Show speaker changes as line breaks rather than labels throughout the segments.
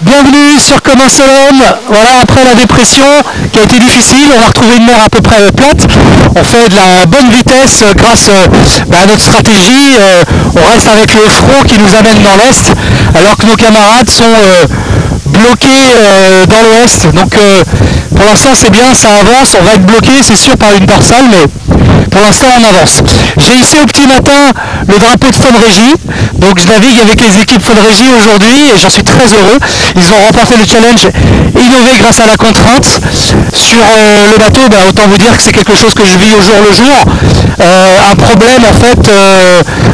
Bienvenue sur Comme un seul homme. Voilà, après la dépression qui a été difficile, on va retrouver une mer à peu près plate. On fait de la bonne vitesse grâce à notre stratégie. On reste avec le front qui nous amène dans l'est, alors que nos camarades sont bloqués dans l'ouest. Donc pour l'instant c'est bien, ça avance. On va être bloqué, c'est sûr, par une dorsale, mais pour l'instant on avance. J'ai ici au petit matin le drapeau de Fun Régie. Donc je navigue avec les équipes Fun Régie aujourd'hui et j'en suis très heureux. Ils ont remporté le challenge innové grâce à la contrainte. Sur le bateau, autant vous dire que c'est quelque chose que je vis au jour le jour. Un problème en fait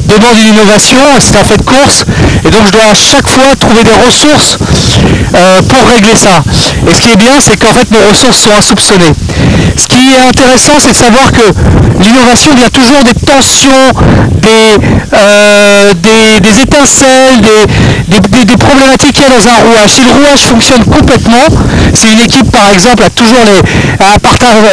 demande une innovation, c'est un fait de course et donc je dois à chaque fois trouver des ressources pour régler ça. Et ce qui est bien, c'est qu'en fait nos ressources sont insoupçonnées. Ce qui est intéressant, c'est de savoir que l'innovation vient toujours des tensions, des étincelles, des problématiques qu'il y a dans un rouage. Si le rouage fonctionne complètement, si une équipe par exemple a toujours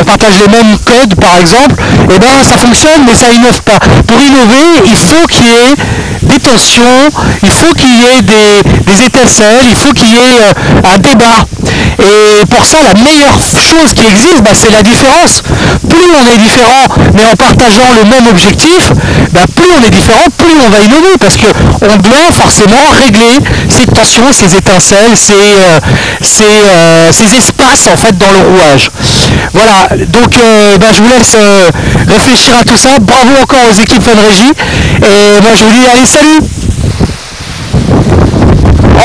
partage les mêmes codes par exemple, et ben ça fonctionne mais ça innove pas. Pour innover, il faut qu'il y ait des tensions, il faut qu'il y ait des étincelles, il faut qu'il y ait un débat. Et pour ça, la meilleure chose qui existe, c'est la différence. Plus on est différent, mais en partageant le même objectif, plus on est différent, plus on va innover, parce qu'on doit forcément régler ces tensions, ces étincelles, ces espaces en fait dans le rouage. Voilà, donc je vous laisse réfléchir à tout ça. Bravo encore aux équipes Fun Régie. Et moi je vous dis allez, salut. Oh,